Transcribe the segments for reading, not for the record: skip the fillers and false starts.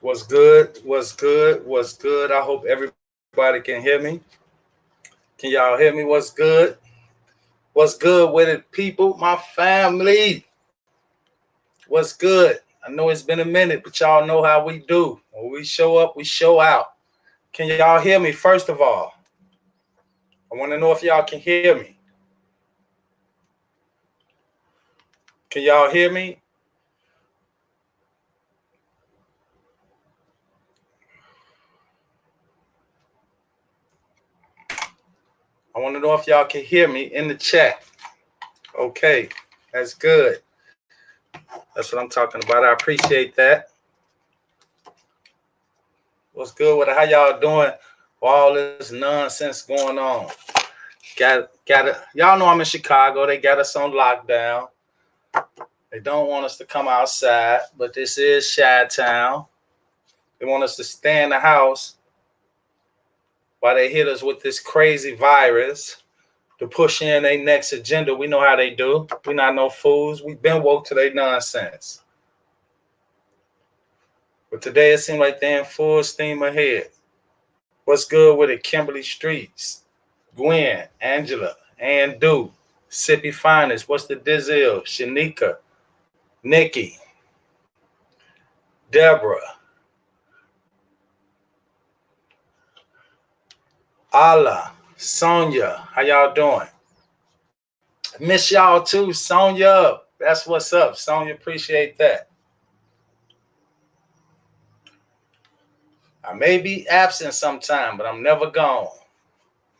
What's good? What's good? What's good? I hope everybody can hear me. Can y'all hear me? What's good? What's good with it, people? My family. What's good? I know it's been a minute, but y'all know how we do. When we show up, we show out. Can y'all hear me? First of all, I want to know if y'all can hear me. Can y'all hear me? I want to know if y'all can hear me in the chat. Okay, that's good. That's what I'm talking about. I appreciate that. What's good with it? How y'all doing? All this nonsense going on. Got it. Y'all know I'm in Chicago. They got us on lockdown. They don't want us to come outside, but this is Chi-Town. They want us to stay in the house while they hit us with this crazy virus to push in their next agenda. We know how they do. We not no fools. We been woke to their nonsense. But today it seemed like they're in full steam ahead. What's good with it? Kimberly Streets, Gwen, Angela, Andu, Sippy Finest. What's the dizzle? Shanika, Nikki, Deborah, Allah, Sonia. How y'all doing? Miss y'all too, Sonia. That's what's up. Sonia, appreciate that. I may be absent sometime, but I'm never gone.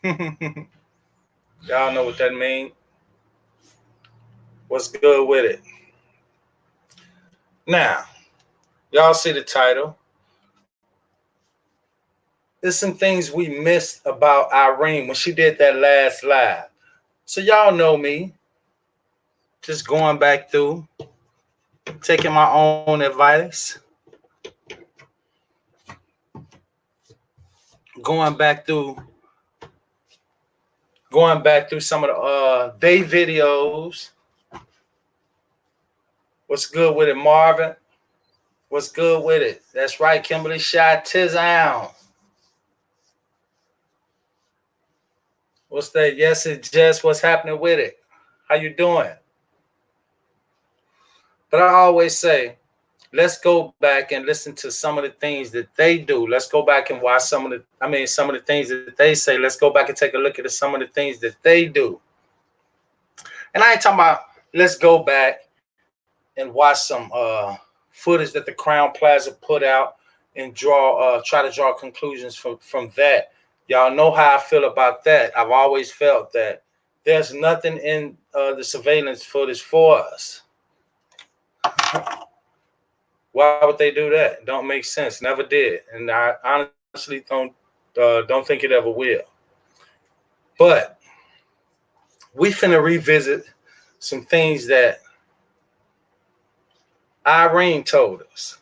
Y'all know what that means. What's good with it? Now, y'all see the title. There's some things we missed about Irene when she did that last live. So y'all know me. Just going back through, taking my own advice. Going back through some of the day videos. What's good with it, Marvin? What's good with it? That's right, Kimberly Chi-Town. What's that? Yes, it's just what's happening with it. How you doing? But I always say, let's go back and listen to some of the things that they do. Let's go back and watch some of the things that they say. Let's go back and take a look at some of the things that they do. And I ain't talking about let's go back and watch some footage that the Crown Plaza put out and try to draw conclusions from that. Y'all know how I feel about that. I've always felt that there's nothing in the surveillance footage for us. Why would they do that? Don't make sense. Never did, and I honestly don't think it ever will. But we finna revisit some things that Irene told us.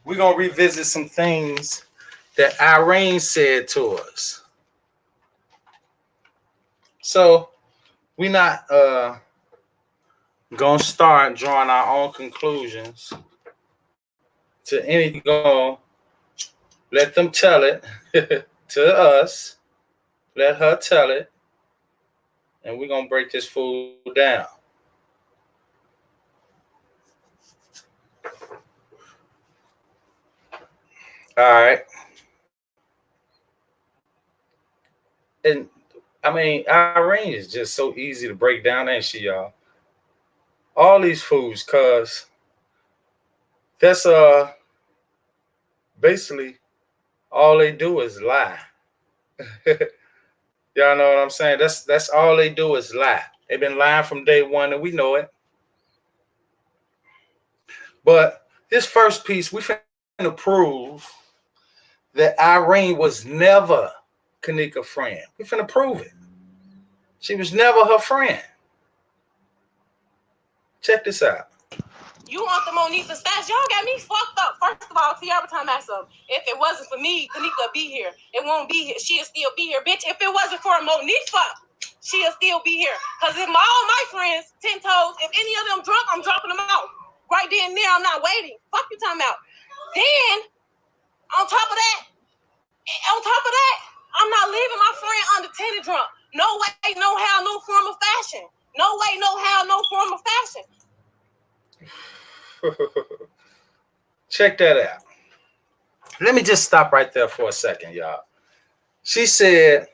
We're gonna revisit some things that Irene said to us. So we're not gonna start drawing our own conclusions to anything. Gonna let them tell it to us. Let her tell it, and we're gonna break this fool down. All right. And I mean, Irene is just so easy to break down, ain't she, y'all? All these fools, cause that's basically all they do is lie. Y'all know what I'm saying? That's all they do is lie. They've been lying from day one, and we know it. But this first piece, we finna prove that Irene was never Kanika's friend. We finna prove it. She was never her friend. Check this out. You want the Monifa stats? Y'all got me fucked up. First First of all, Tiara time myself, if it wasn't for me, Kanika would be here. It won't be here. She'll still be here. Bitch, if it wasn't for Monifa, she'll still be here. Because if all my friends, 10 toes, if any of them drunk, I'm dropping them out. Right then and there, I'm not waiting. Fuck you talking about. Then, on top of that, I'm not leaving my friend under titty drunk. No way, no how, no form of fashion. No way, no how, no form of fashion. Check that out. Let me just stop right there for a second, y'all. She said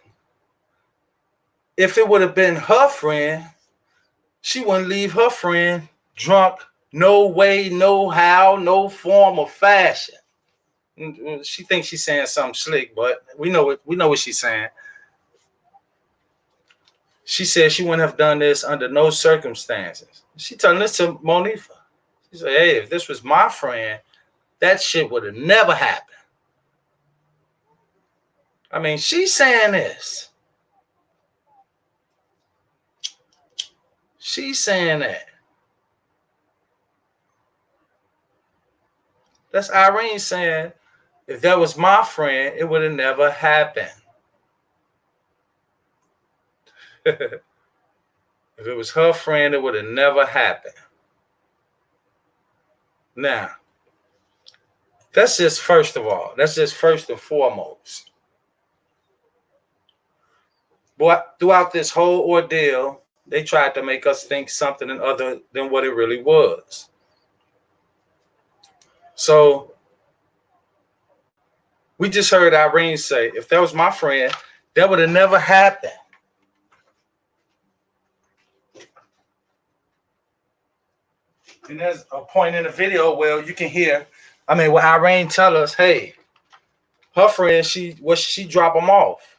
if it would have been her friend, she wouldn't leave her friend drunk. No way, no how, no form of fashion. She thinks she's saying something slick, but we know what she's saying. She said she wouldn't have done this under no circumstances. She telling this to Monifa. She said, hey, if this was my friend, that shit would have never happened. I mean, she's saying this. She's saying that. That's Irene saying, if that was my friend, it would have never happened. If it was her friend, it would have never happened. Now, that's just first of all. That's just first and foremost. But throughout this whole ordeal, they tried to make us think something other than what it really was. So we just heard Irene say, if that was my friend, that would have never happened. And there's a point in the video where you can hear, where Irene tell us, hey, her friend, she drop them off.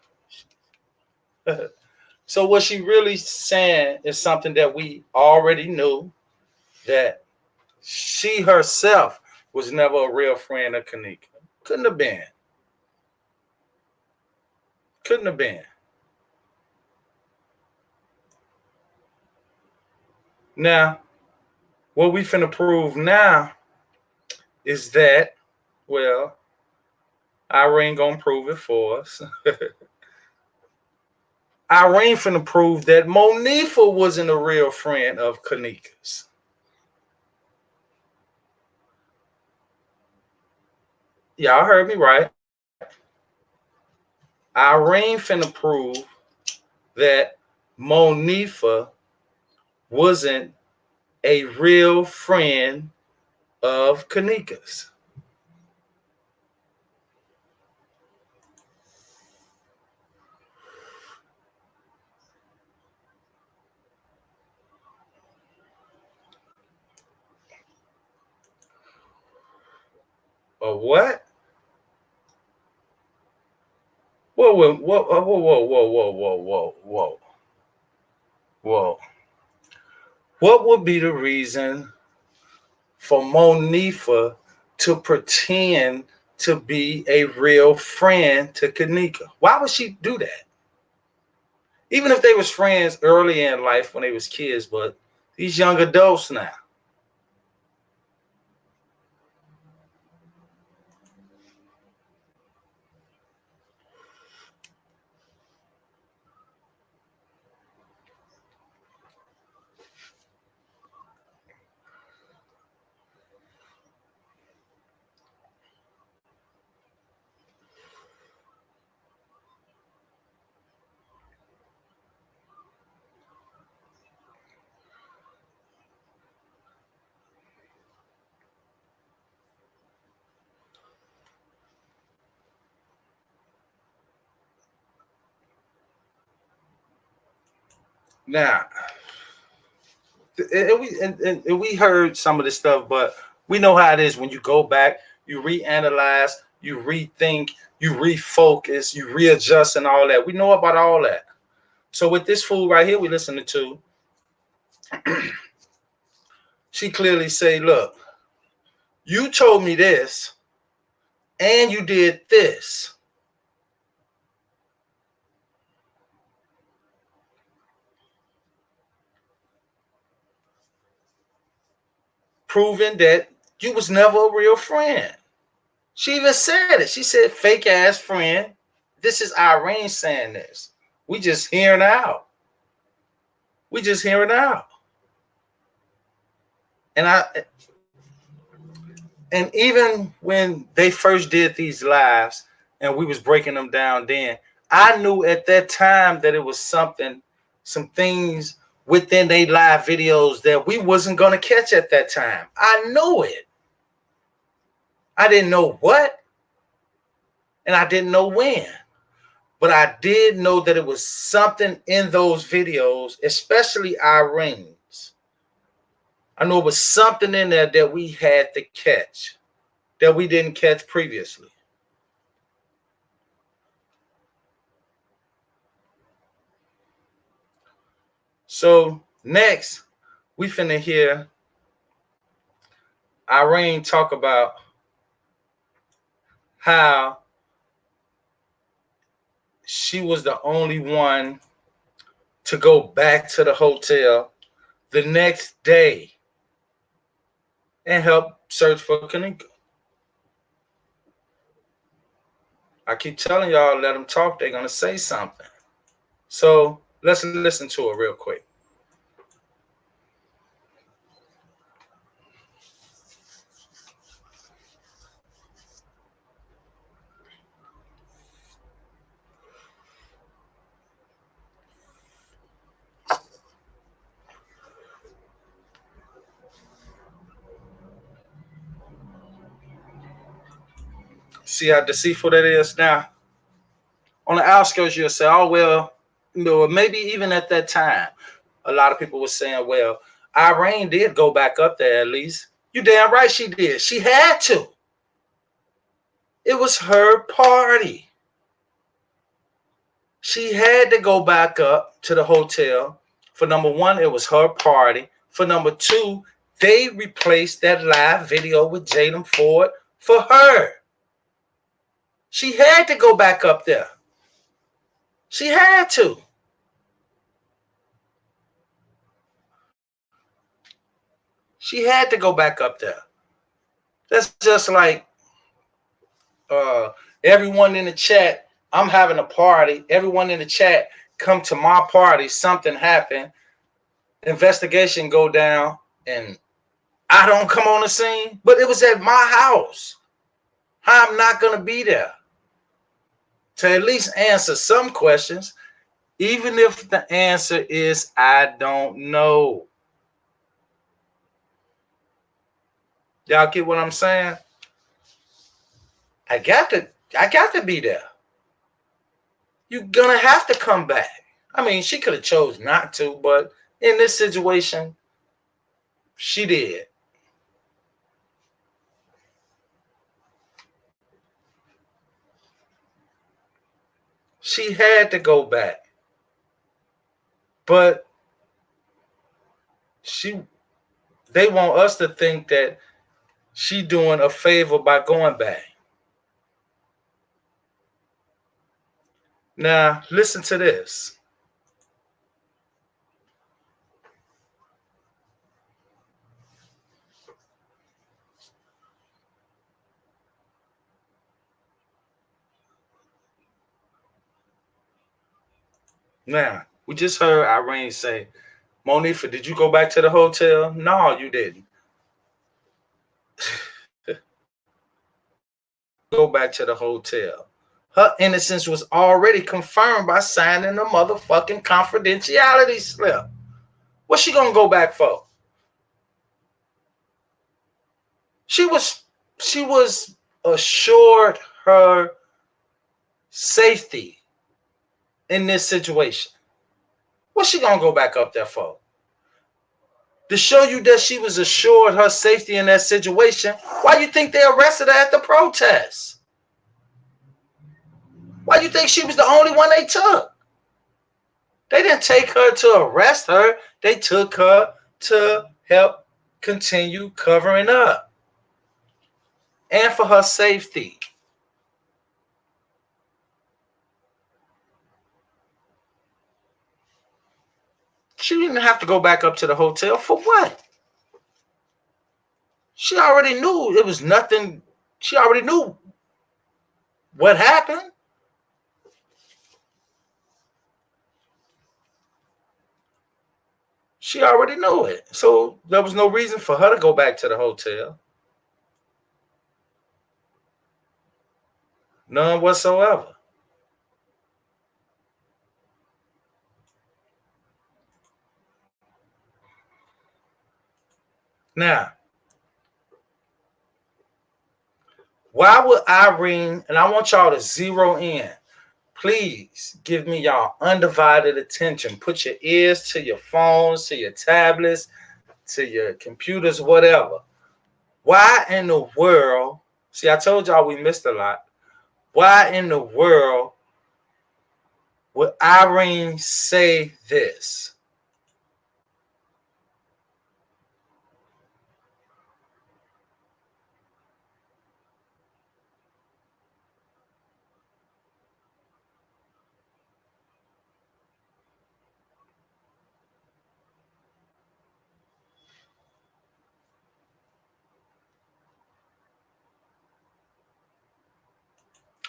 So what she really saying is something that we already knew, that she herself was never a real friend of Kanika. Couldn't have been. Couldn't have been. Now, what we finna prove now is that, well, Irene gonna prove it for us. Irene finna prove that Monifa wasn't a real friend of Kanika's. Y'all heard me right. Irene finna prove that Monifa wasn't a real friend of Kanika's. A what? Whoa, whoa, whoa, whoa, whoa, whoa, whoa, whoa, whoa. What would be the reason for Monifa to pretend to be a real friend to Kanika? Why would she do that? Even if they was friends early in life when they was kids, but these young adults now. Now, and we heard some of this stuff, but we know how it is when you go back, you reanalyze, you rethink, you refocus, you readjust, and all that. We know about all that. So with this fool right here we listening to, she clearly say, look, you told me this and you did this. Proving that you was never a real friend. She even said it. She said, fake ass friend. This is Irene saying this. We just hearing out. We just hearing out. And even when they first did these lives and we was breaking them down then, I knew at that time that it was something, some things within they live videos that we wasn't going to catch at that time. I knew it. I didn't know what, and I didn't know when. But I did know that it was something in those videos, especially Irene's. I know it was something in there that we had to catch, that we didn't catch previously. So next, we finna hear Irene talk about how she was the only one to go back to the hotel the next day and help search for Kanika. I keep telling y'all, let them talk. They're gonna say something. So let's listen to it real quick. See how deceitful that is now? On the outskirts, you'll say, oh, well, maybe even at that time, a lot of people were saying, well, Irene did go back up there at least. You damn right she did. She had to. It was her party. She had to go back up to the hotel. For number one, it was her party. For number two, they replaced that live video with Jadam Ford for her. She had to go back up there. She had to. She had to go back up there. That's just like everyone in the chat. I'm having a party. Everyone in the chat come to my party. Something happened. Investigation go down, and I don't come on the scene. But it was at my house. I'm not gonna be there to at least answer some questions, even if the answer is I don't know. Y'all get what I'm saying? I got to be there. You're gonna have to come back. I mean, she could have chose not to, but in this situation, she did. She had to go back. But they want us to think that she doing a favor by going back. Now, listen to this. Now, we just heard Irene say, Monifa, did you go back to the hotel? No, you didn't. Go back to the hotel. Her innocence was already confirmed by signing a motherfucking confidentiality slip. What's she gonna go back for? She was assured her safety in this situation. What's she gonna go back up there for? To show you that she was assured her safety in that situation. Why you think they arrested her at the protest? Why you think she was the only one they took? They didn't take her to arrest her. They took her to help continue covering up and for her safety. She didn't have to go back up to the hotel for what? She already knew it was nothing She already knew what happened. She already knew it. So there was no reason for her to go back to the hotel. None whatsoever. Now, why would Irene, and I want y'all to zero in, please give me y'all undivided attention. Put your ears to your phones, to your tablets, to your computers, whatever. Why in the world, see, I told y'all we missed a lot. Why in the world would Irene say this?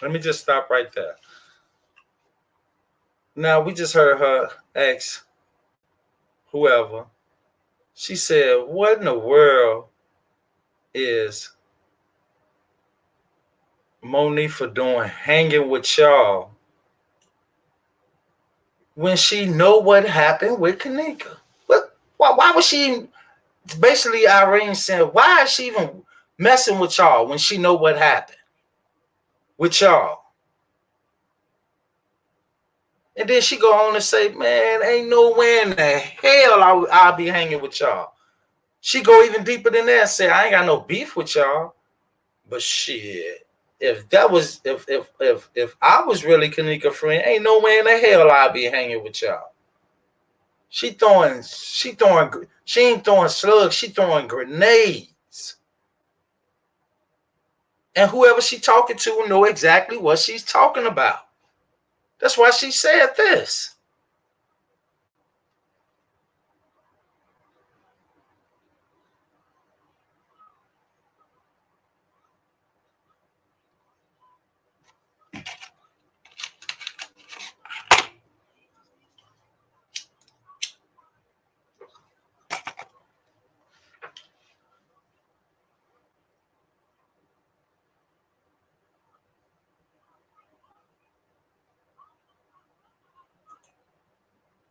Let me just stop right there. Now, we just heard her ex, whoever. She said, what in the world is Monifa doing hanging with y'all when she know what happened with Kanika? What? Why was she basically Irene saying, why is she even messing with y'all when she know what happened with y'all? And then she go on to say, man, ain't no way in the hell I'll be hanging with y'all. She go even deeper than that and say, I ain't got no beef with y'all. But shit, if I was really Kanika friend, ain't no way in the hell I'd be hanging with y'all. She ain't throwing slugs, she throwing grenades. And whoever she talking to know exactly what she's talking about. That's why she said this.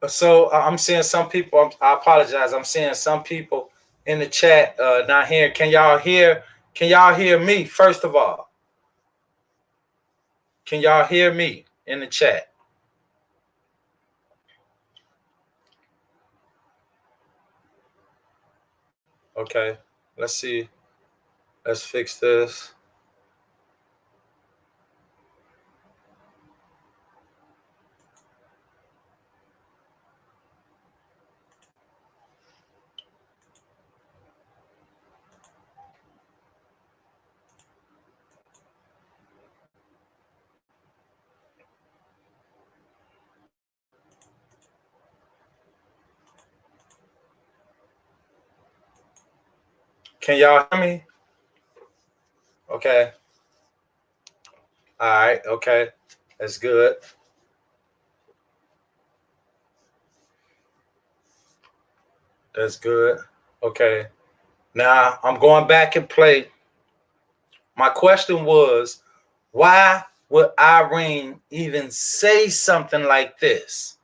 So I'm seeing some people. I apologize. I'm seeing some people in the chat not hearing. Can y'all hear? Can y'all hear me? First of all, can y'all hear me in the chat? Okay. Let's see. Let's fix this. Can y'all hear me? Okay. All right. Okay. That's good. That's good. Okay. Now I'm going back and play. My question was, why would Irene even say something like this?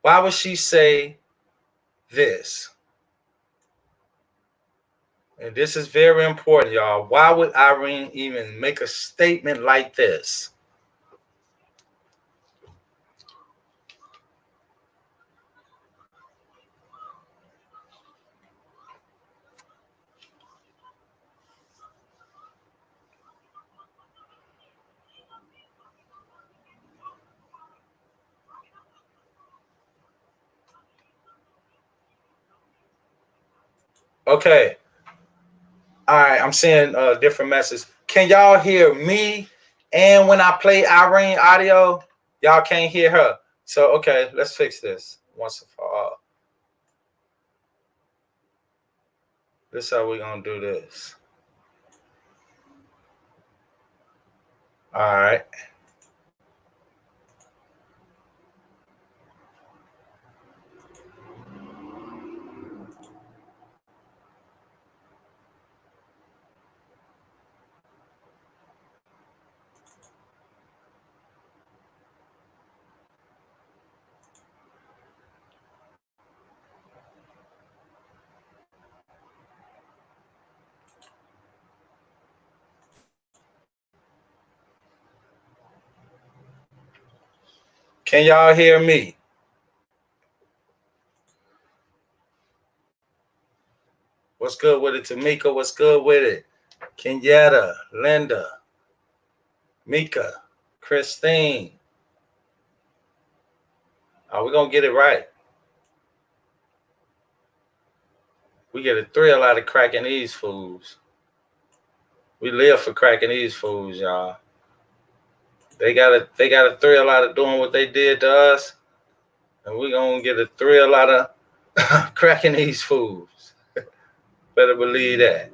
Why would she say this? And this is very important, y'all. Why would Irene even make a statement like this? Okay. All right. I'm seeing different messages. Can y'all hear me? And when I play Irene audio, y'all can't hear her. So, okay, let's fix this once and for all. This is how we're going to do this. All right. Can y'all hear me? What's good with it, Tamika? What's good with it? Kenyatta, Linda, Mika, Christine. Are we gonna get it right? We get a thrill out of cracking these fools. We live for cracking these fools, y'all. They got a thrill out of doing what they did to us, and we gonna get a thrill out of cracking these fools. Better believe that.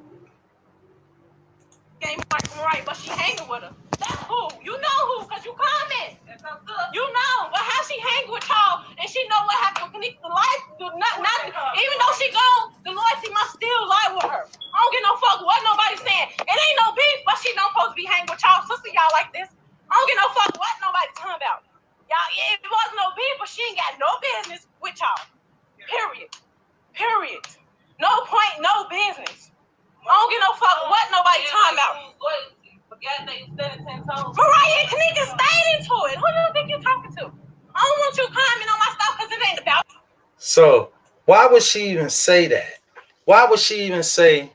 Game right, but she hanging with her. That's who. You know who, because you comment. You know. But how she hang with y'all and she know what happened to the life, not even though she gone, the loyalty must still lie with her. I don't get no fuck what nobody saying. It ain't no beef, but she don't supposed to be hanging with y'all sister y'all like this. I don't get no fuck what nobody talking about. Y'all, it wasn't no beef, but she ain't got no business with y'all. Period. Period. No point, no business. I don't get no fuck what nobody talking about. Mariah and Kanika stayed into it. Who do you think you're talking to? I don't want you commenting on my stuff because it ain't about. So why would she even say that? Why would she even say?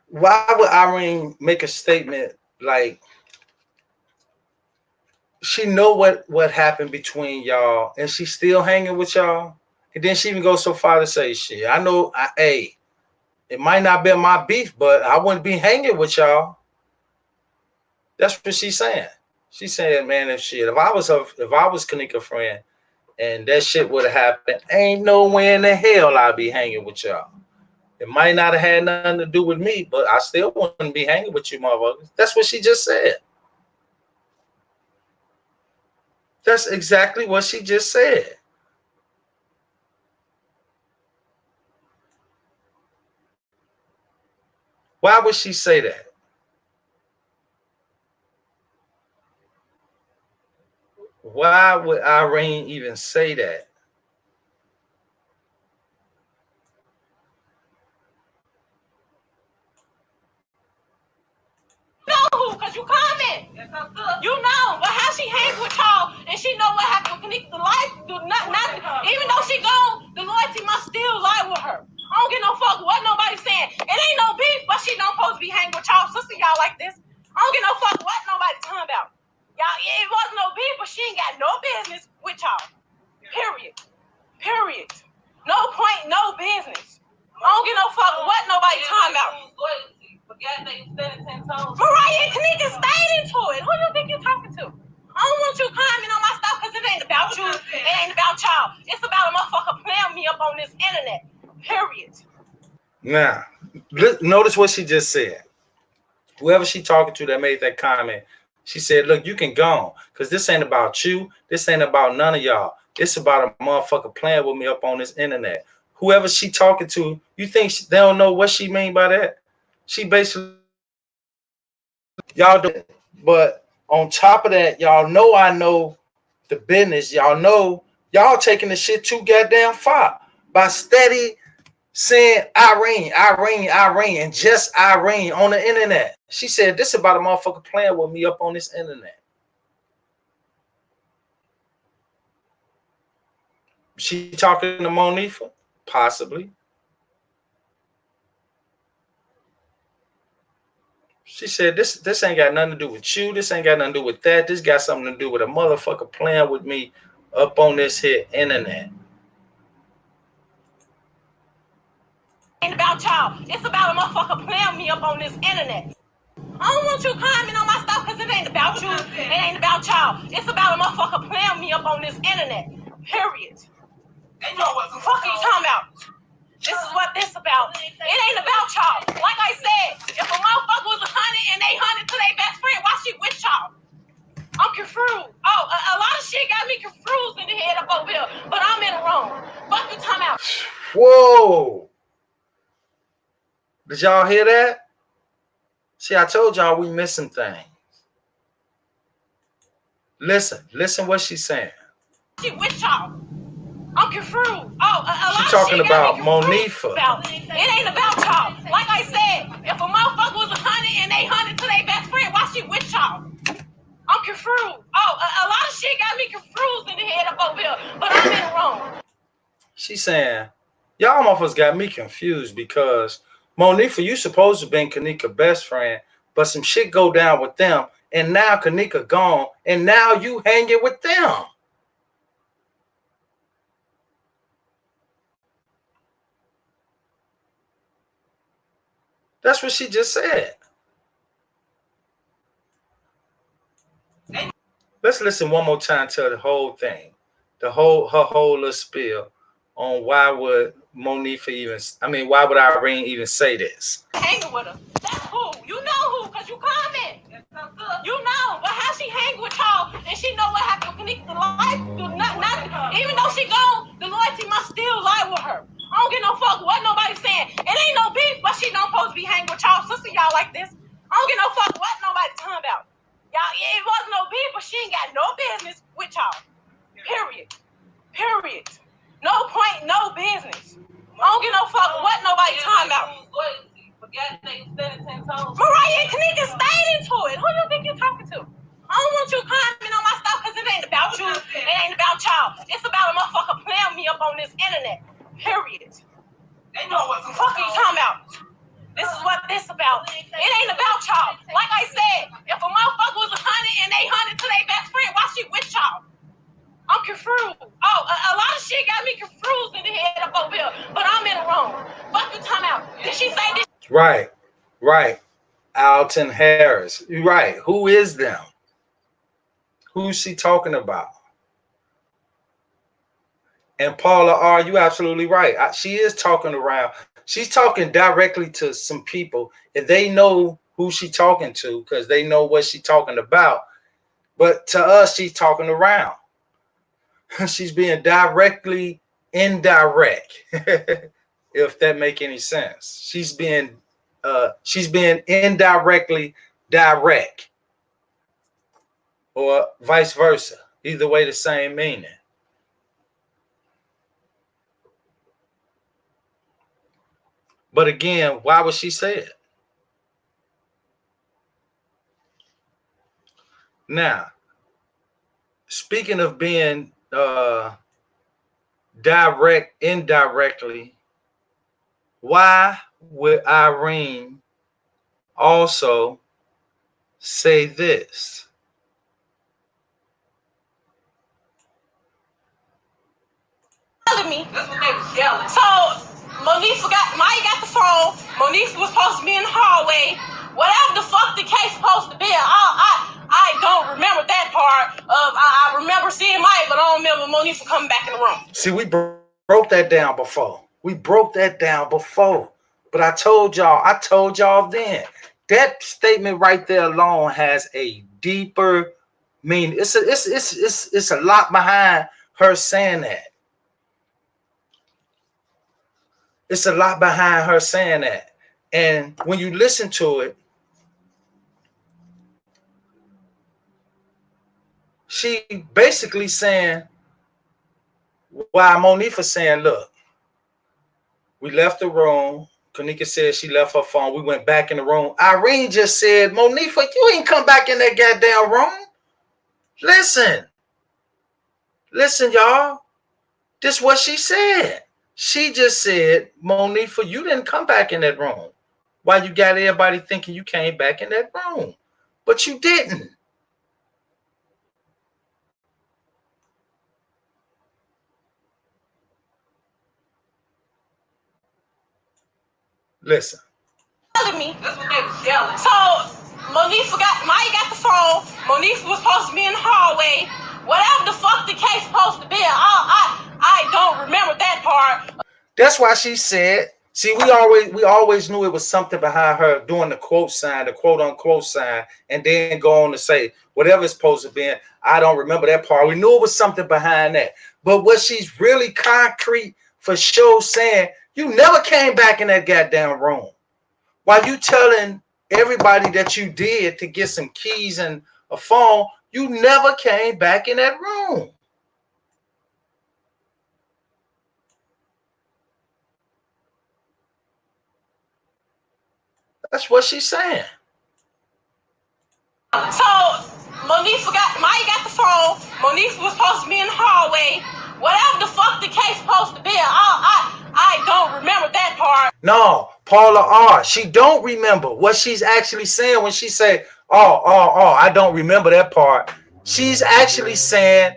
Why would Irene make a statement like she know what happened between y'all and she's still hanging with y'all? And then she even goes so far to say, shit, I know, hey, it might not be my beef, but I wouldn't be hanging with y'all. That's what she's saying. She's saying, man, if I was Kanika friend and that shit would have happened, ain't no way in the hell I'd be hanging with y'all. It might not have had nothing to do with me, but I still wouldn't be hanging with you motherfuckers. That's what she just said. That's exactly what she just said. Why would she say that? Why would Irene even say that? Know who, because you comment. You know, but how she hang with y'all and she know what happened to Kanika, the life, not even though she gone, the loyalty must still lie with her. I don't get no fuck what nobody saying. It ain't no beef, but she don't supposed to be hanging with y'all sister y'all like this. I don't get no fuck what nobody talking about. Y'all, it wasn't no beef, but she ain't got no business with y'all. Period. Period. No point, no business. I don't get no fuck what nobody talking about. Mariah and Kanika stayed into it. Who do you think you're talking to? I don't want you commenting on my stuff because it ain't about you. It ain't about y'all. It's about a motherfucker playing me up on this internet. Period. Now, notice what she just said. Whoever she talking to that made that comment, she said, look, you can go on because this ain't about you. This ain't about none of y'all. It's about a motherfucker playing with me up on this internet. Whoever she talking to, you think they don't know what she mean by that? She basically, y'all do. But on top of that, y'all know I know the business. Y'all know y'all taking the shit too goddamn far by steady saying Irene, Irene, Irene, and just Irene on the internet. She said this about a motherfucker playing with me up on this internet. She talking to Monifa? Possibly. She said this ain't got nothing to do with you. This ain't got nothing to do with that. This got something to do with a motherfucker playing with me up on this here internet. Ain't about y'all. It's about a motherfucker playing me up on this internet. I don't want you commenting on my stuff because it ain't about you. It ain't about y'all. It's about a motherfucker playing me up on this internet. Period. They know what the fuck are you talking about? This is what this about. It ain't about y'all. Like I said, if a motherfucker was 100 and they 100 to their Did y'all hear that? See, I told y'all we missing things. Listen what she's saying. She with y'all. I'm confused. Oh, a She lot of talking shit got about me confused Monifa. about. It ain't about y'all. Like I said, if a motherfucker was 100 and they 100 to their best friend, why she with y'all? I'm confused. Oh, a lot of shit got me confused in the head up over here, but I'm in the wrong. She's saying, y'all motherfuckers got me confused because Monifa, you supposed to be Kanika's best friend, but some shit go down with them, and now Kanika gone, and now you hanging with them. That's what she just said. Let's listen one more time to the whole thing, her whole little spiel on why would Monifa even, why would Irene even say this? Hanging with her. That's who. You know who, because you comment. You know. But how she hang with y'all and she know what happened with Kanika, the life, even though she gone, the loyalty must still lie with her. I don't get no fuck what nobody saying. It ain't no beef, but she don't supposed to be hanging with y'all sister y'all like this. I don't get no fuck what nobody talking about. Y'all, it wasn't no beef, but she ain't got no business with y'all. Period. Period. No point, no business. I don't get no fuck what nobody talking about. Mariah and Kanika stayed into it. Who you think you're talking to? I don't want you commenting on my stuff because it ain't about you. It ain't about y'all. It's about a motherfucker playing me up on this internet. Period. They know what the fuck are you talking about? This is what this about. It ain't about y'all. Like I said, if a motherfucker was 100 and they 100 to their best friend, why she with y'all? I'm confused. Oh, a lot of shit got me confused in the head up over here, but I'm in the wrong. Fuck you talking about? Did she say this? Right. Alton Harris. Right. Who is them? Who's she talking about? And Paula R, you absolutely right. She is talking around. She's talking directly to some people, and they know who she talking to because they know what she talking about. But to us, she's talking around. She's being directly indirect, if that make any sense. She's being indirectly direct, or vice versa. Either way, the same meaning. But again, why would she say it? Now, speaking of being direct indirectly, why would Irene also say this? Me. That's what they was yelling. So Monique Maya got the phone. Monique was supposed to be in the hallway. Whatever the fuck the case supposed to be, I don't remember that part. I remember seeing Maya, but I don't remember Monique coming back in the room. See, we broke that down before. But I told y'all then. That statement right there alone has a deeper meaning. It's a lot behind her saying that. It's a lot behind her saying that. And when you listen to it, she basically saying why Monifa saying, look, we left the room. Kanika said she left her phone. We went back in the room. Irene just said, Monifa, you ain't come back in that goddamn room. Listen, y'all. This is what she said. She just said, Monifa, you didn't come back in that room. Why you got everybody thinking you came back in that room? But you didn't. Listen. Me. That's what they was yelling. So Monique Maya got the phone. Monique was supposed to be in the hallway. Whatever the fuck the case supposed to be, I don't remember that part. That's why she said. See, we always knew it was something behind her doing the quote sign, the quote unquote sign, and then go on to say whatever it's supposed to be. I don't remember that part. We knew it was something behind that. But what she's really concrete for sure saying, you never came back in that goddamn room. While you telling everybody that you did to get some keys and a phone, you never came back in that room. That's what she's saying. So Monique Maya got the phone. Monique was supposed to be in the hallway. Whatever the fuck the case supposed to be, I don't remember that part. No, Paula R. She don't remember what she's actually saying when she say, I don't remember that part. She's actually saying,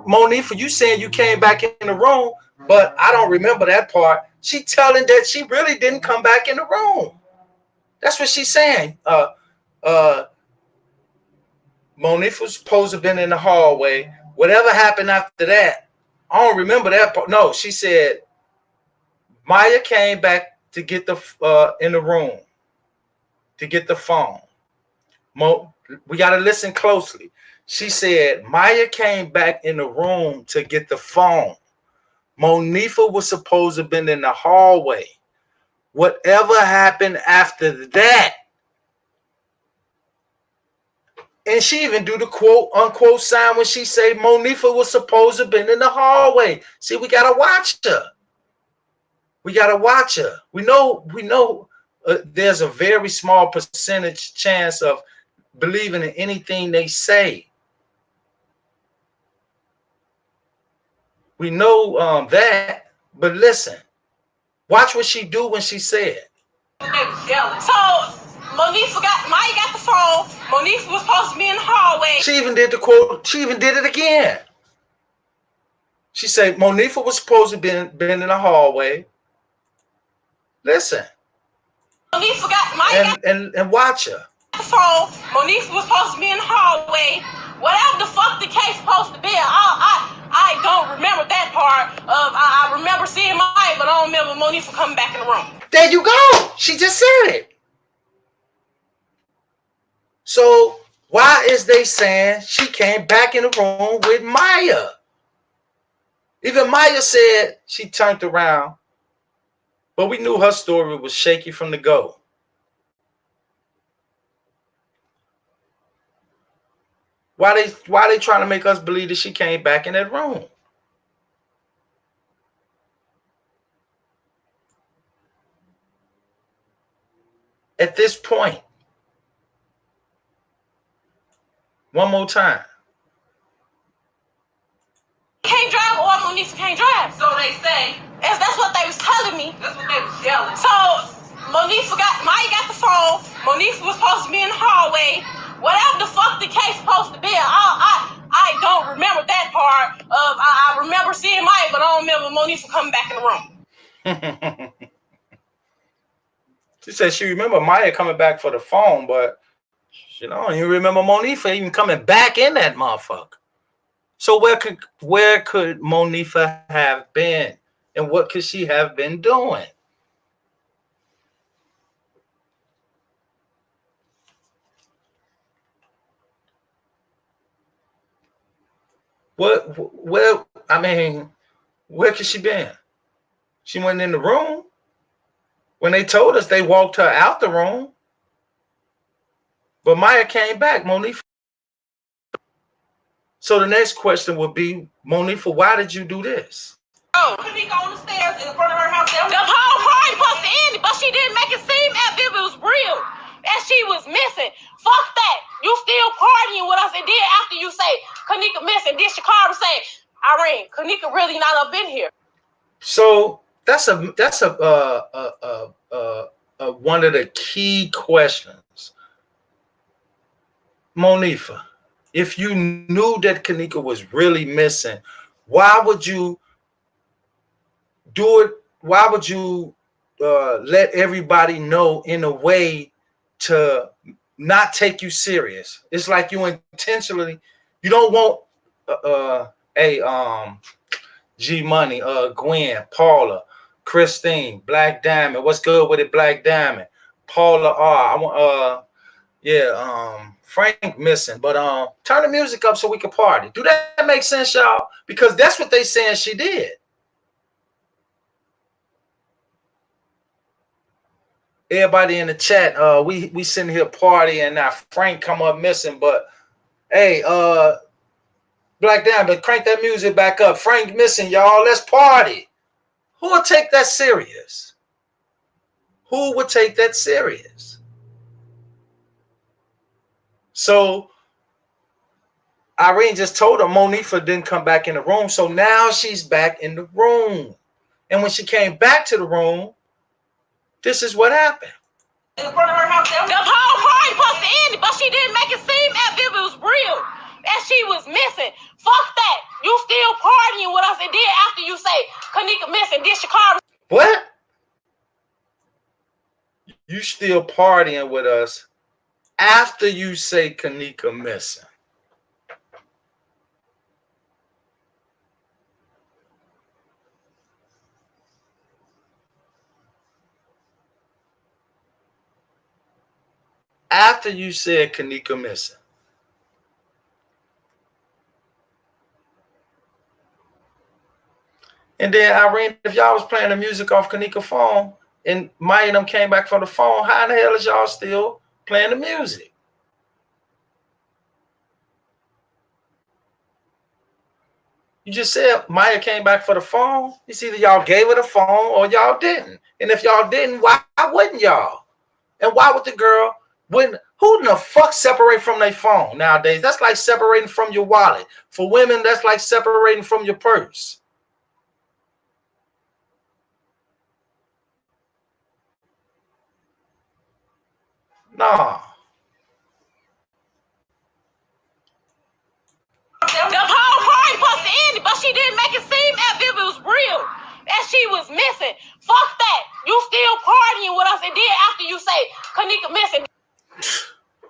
Monique, you saying you came back in the room, but I don't remember that part. She telling that she really didn't come back in the room. That's what she's saying. Monique was supposed to have been in the hallway. Whatever happened after that, I don't remember that part. No, she said Maya came back to get the in the room to get the phone. We got to listen closely. She said Maya came back in the room to get the phone. Monifa was supposed to have been in the hallway. Whatever happened after that, and she even do the quote unquote sign when she say Monifa was supposed to have been in the hallway. See, we gotta watch her. We gotta watch her. We know. There's a very small percentage chance of believing in anything they say. We know that, but listen, watch what she do when she said. So Monique Maya got the phone. Monique was supposed to be in the hallway. She even did the quote. She even did it again. She said Monifa was supposed to been in the hallway. Listen. And watch her. The phone. Monique was supposed to be in the hallway. Whatever the fuck the case supposed to be, I don't remember that part. I remember seeing Maya, but I don't remember Monique coming back in the room. There you go. She just said it. So why is they saying she came back in the room with Maya? Even Maya said she turned around, but we knew her story was shaky from the go. Why they trying to make us believe that she came back in that room? At this point, one more time. Can't drive or Monifa can't drive. So they say. That's what they was telling me. That's what they was yelling. So Maya got the phone. Monifa was supposed to be in the hallway. Whatever the fuck the case supposed to be, I don't remember that part. I remember seeing Maya, but I don't remember Monifa coming back in the room. She said she remember Maya coming back for the phone, but you don't even remember Monifa even coming back in that motherfucker. So where could Monifa have been, and what could she have been doing? Where could she been? She went in the room. When they told us, they walked her out the room. But Maya came back, Monifa. So the next question would be, Monifa, why did you do this? Oh, Kanika on the stairs in front of her house. The whole party supposed to end, but she didn't make it seem as if it was real. As she was missing. Fuck that. You still partying with us, and then after you say Kanika missing, then Shakara say, Irene, Kanika really not up in here. So that's one of the key questions. Monifa, if you knew that Kanika was really missing, why would you do it? Why would you let everybody know in a way to not take you serious? It's like you intentionally, you don't want G Money, Gwen, Paula, Christine, Black Diamond. What's good with it, Black Diamond? Paula R. I want Frank missing, but turn the music up so we can party. Do that make sense, y'all? Because that's what they saying she did. everybody in the chat, we sitting here partying now. Frank come up missing, but hey, Black Diamond, crank that music back up. Frank missing, y'all. Let's party. Who would take that serious? Who would take that serious? So Irene just told her Monifa didn't come back in the room. So now she's back in the room. And when she came back to the room, this is what happened. In front of her house, the whole party supposed to end, but she didn't make it seem as if it was real. That she was missing. Fuck that. You still partying with us, and then after you say Kanika missing, then Shakara. What? You still partying with us after you say Kanika missing? After you said Kanika missing. And then Irene, if y'all was playing the music off Kanika phone and Maya and them came back from the phone, how in the hell is y'all still playing the music? You just said Maya came back for the phone. It's either y'all gave her the phone or y'all didn't. And if y'all didn't, why wouldn't y'all? And why would the girl, who in the fuck separate from their phone nowadays? That's like separating from your wallet. For women, that's like separating from your purse. No. The whole party supposed to end, but she didn't make it seem as if it was real. That she was missing. Fuck that. You still partying with us, and then after you say Kanika missing.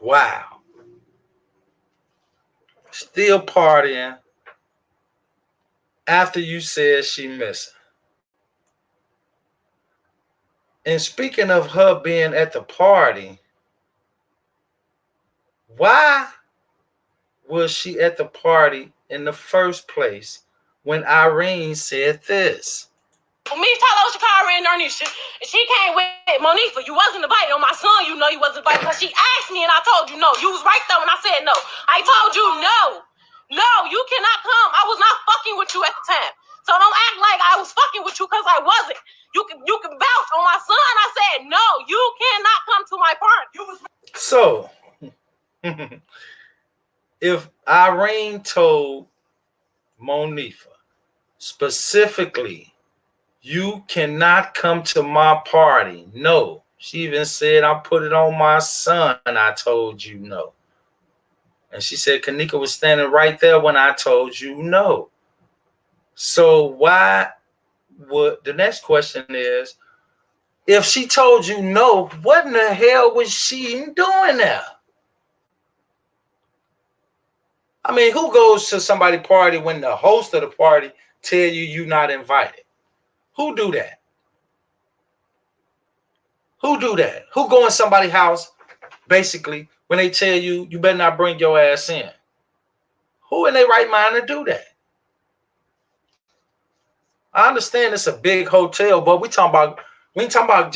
Wow. Still partying after you said she missing. And speaking of her being at the party, why was she at the party in the first place when Irene said this? Me, Tyler, Shakara, and Ernisha, she came with Monifa. You wasn't invited. On my son, you know you wasn't invited because she asked me and I told you no. You was right there when I said no. I told you no. No, you cannot come. I was not fucking with you at the time. So don't act like I was fucking with you because I wasn't. You can vouch on my son. I said no. You cannot come to my party. So, if Irene told Monifa specifically, you cannot come to my party. No. She even said, I put it on my son. I told you no. And she said, Kanika was standing right there when I told you no. So why would, the next question is, if she told you no, what in the hell was she doing there? I mean, who goes to somebody's party when the host of the party tell you you're not invited? Who do that? Who do that? Who go in somebody's house, basically, when they tell you, you better not bring your ass in? Who in their right mind to do that? I understand it's a big hotel, but we ain't talking about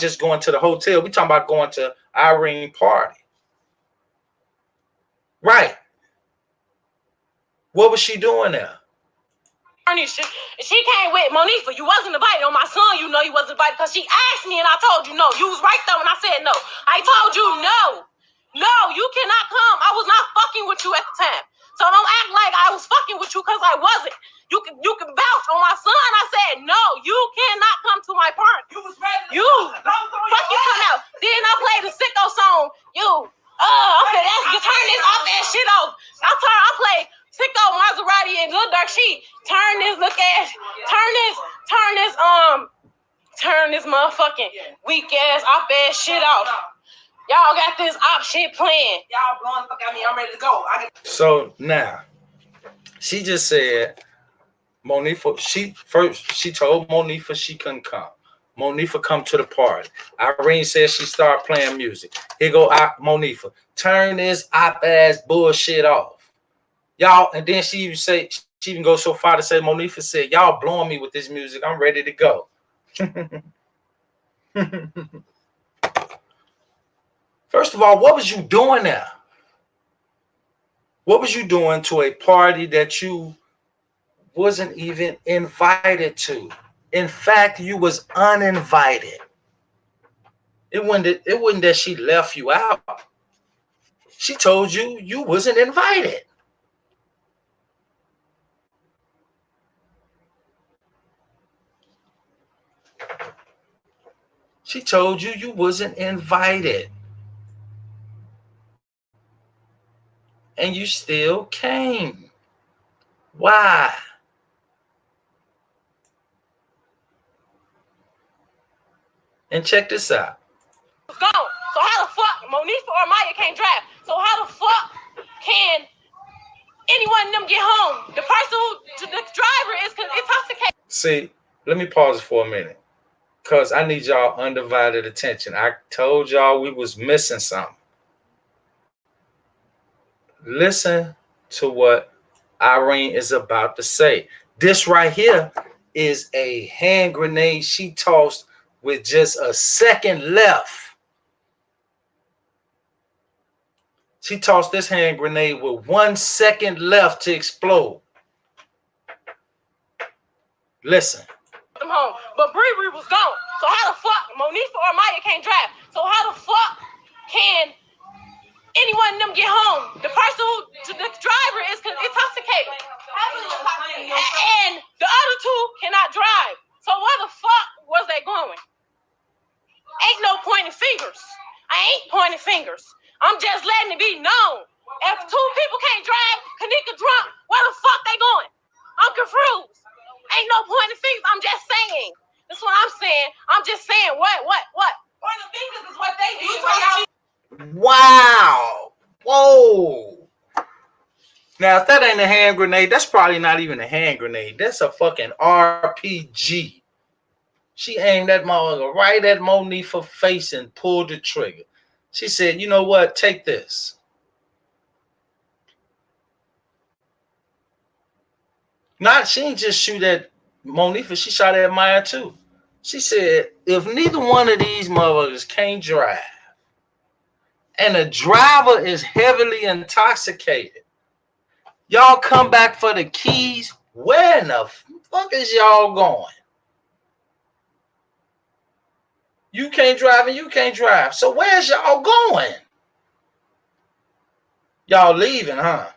just going to the hotel. We talking about going to Irene party. Right. What was she doing there? She came with Monifa. You wasn't invited. On my son, you know you wasn't invited because she asked me and I told you no. You was right there when I said no. I told you no. No, you cannot come. I was not fucking with you at the time. So don't act like I was fucking with you because I wasn't. You can vouch on my son. I said no. You cannot come to my party. You was ready. You fuck you come out. Then I played the sicko song. Okay, you turn this off and shit off. I played Sicko Maserati and Good Dark Sheet. Turn this motherfucking weak ass op ass shit off. Y'all got this op shit playing. Y'all blowing the fuck at me. I'm ready to go. So now, she just said Monifa. She told Monifa she couldn't come. Monifa come to the party. Irene said she started playing music. Here go Monifa. Turn this op ass bullshit off. Y'all, and then she even goes so far to say, Monifa said, y'all blowing me with this music. I'm ready to go. First of all, what was you doing there? What was you doing to a party that you wasn't even invited to? In fact, you was uninvited. It wasn't that she left you out. She told you you wasn't invited. She told you you wasn't invited. And you still came. Why? And check this out. Gone. So how the fuck Monifa or Maya can't drive? So how the fuck can anyone of them get home? The person, the driver is intoxicated. See, let me pause for a minute. Because I need y'all undivided attention. I told y'all we was missing something. Listen to what Irene is about to say. This right here is a hand grenade she tossed with just a second left. She tossed this hand grenade with 1 second left to explode. Listen. Them home, but Bree was gone. So how the fuck Monifa or Maya can't drive? So how the fuck can anyone of them get home? The person, the driver is intoxicated, and the other two cannot drive. So where the fuck was they going? Ain't no pointing fingers. I ain't pointing fingers. I'm just letting it be known. If two people can't drive, Kanika drunk, where the fuck they going? I'm confused. Ain't no pointing fingers. I'm just saying. That's what I'm saying. I'm just saying. What? Pointing fingers is what they do. Wow. Whoa. Now, if that ain't a hand grenade, that's probably not even a hand grenade. That's a fucking RPG. She aimed that motherfucker right at Monifa's face and pulled the trigger. She said, you know what? Take this. She didn't just shoot at Monifa, she shot at Maya too. She said, if neither one of these motherfuckers can't drive, and the driver is heavily intoxicated, y'all come back for the keys, where in the fuck is y'all going? You can't drive and you can't drive. So where's y'all going? Y'all leaving, huh?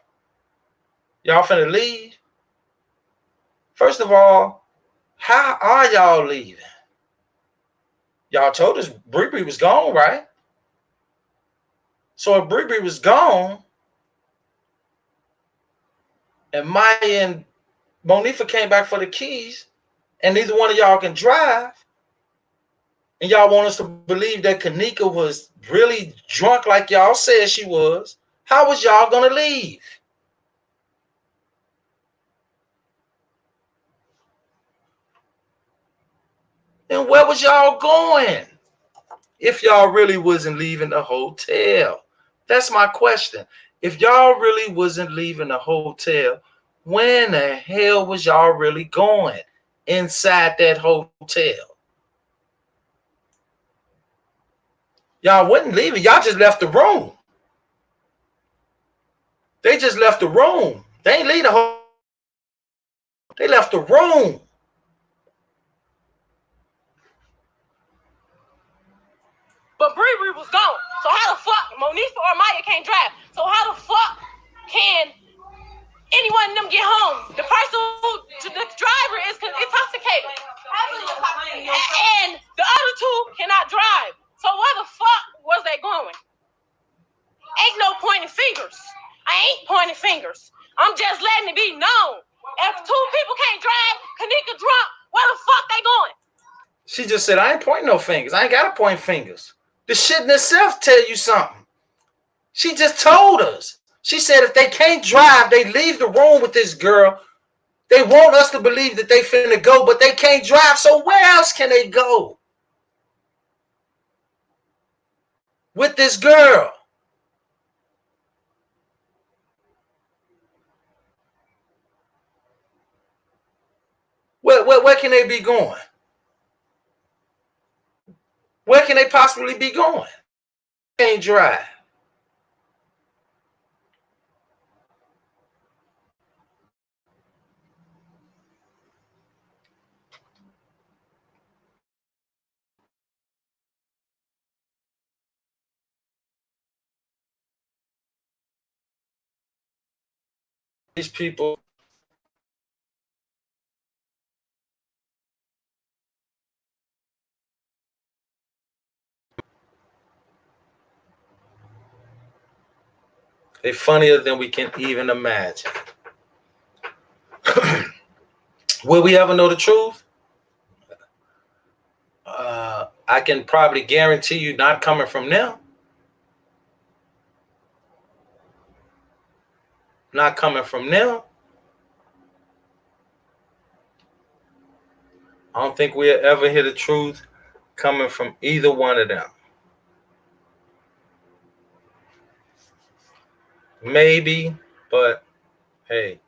Y'all finna leave? First of all, how are y'all leaving? Y'all told us Bree was gone, right? So if Bree was gone, and Maya and Monifa came back for the keys, and neither one of y'all can drive, and y'all want us to believe that Kanika was really drunk like y'all said she was, how was y'all gonna leave? And where was y'all going if y'all really wasn't leaving the hotel? That's my question. If y'all really wasn't leaving the hotel, where in the hell was y'all really going inside that hotel? Y'all wasn't leaving. Y'all just left the room. They just left the room. They ain't leave the hotel. They left the room. But Bree was gone. So how the fuck Monifa or Maya can't drive? So how the fuck can anyone of them get home? The person, the driver is intoxicated, and the other two cannot drive. So where the fuck was they going? Ain't no pointing fingers. I ain't pointing fingers. I'm just letting it be known. If two people can't drive, Kanika drunk, where the fuck they going? She just said, I ain't pointing no fingers. I ain't got to point fingers. The shit in itself tell you something. She just told us. She said if they can't drive, they leave the room with this girl. They want us to believe that they finna go, but they can't drive. So where else can they go with this girl? Where can they be going? Where can they possibly be going? ain't dry. These people, they funnier than we can even imagine. Will we ever know the truth? I can probably guarantee you not coming from them. Not coming from them. I don't think we'll ever hear the truth coming from either one of them. Maybe, but hey,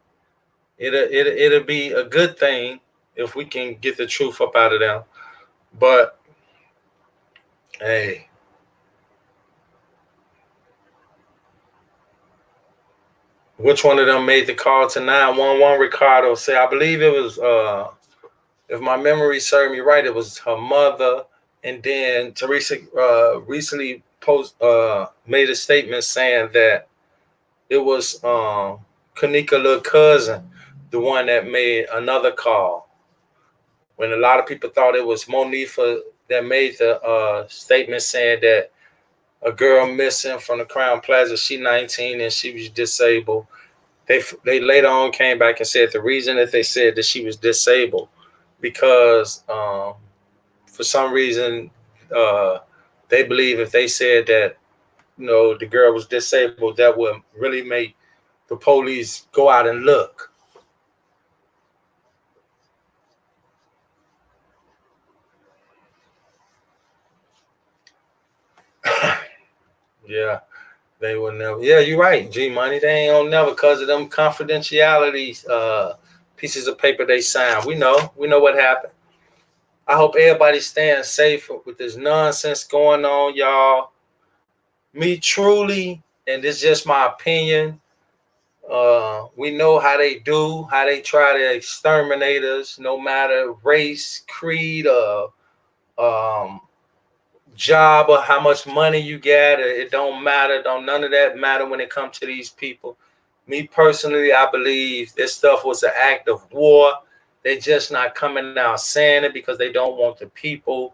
it'll be a good thing if we can get the truth up out of them. But hey, which one of them made the call to 911? Ricardo say, I believe it was if my memory served me right, it was her mother, and then Teresa recently made a statement saying that it was Kanika little cousin, the one that made another call. When a lot of people thought it was Monifa that made the statement saying that a girl missing from the Crown Plaza, she 19 and she was disabled. They later on came back and said the reason that they said that she was disabled because for some reason they believe if they said that the girl was disabled, that would really make the police go out and look. Yeah, they would never. Yeah, you're right, G Money. They ain't gonna never because of them confidentiality pieces of paper they signed. We know what happened. I hope everybody's staying safe with this nonsense going on, y'all. Me truly, and this is just my opinion. We know how they do, how they try to exterminate us, no matter race, creed, or um, job, or how much money you get. It don't matter. Don't none of that matter when it comes to these people. Me personally, I believe this stuff was an act of war. They just not coming out saying it because they don't want the people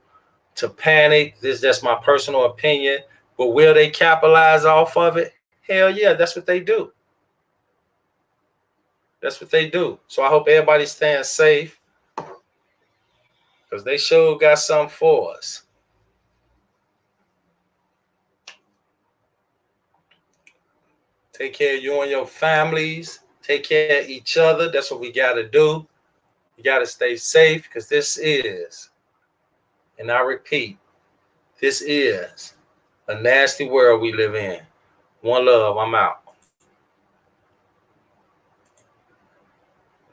to panic. This is just my personal opinion. But will they capitalize off of it? Hell yeah, that's what they do. That's what they do. So I hope everybody's staying safe because they sure got something for us. Take care of you and your families. Take care of each other. That's what we got to do. You got to stay safe because this is, and I repeat, this is a nasty world we live in. One love. I'm out.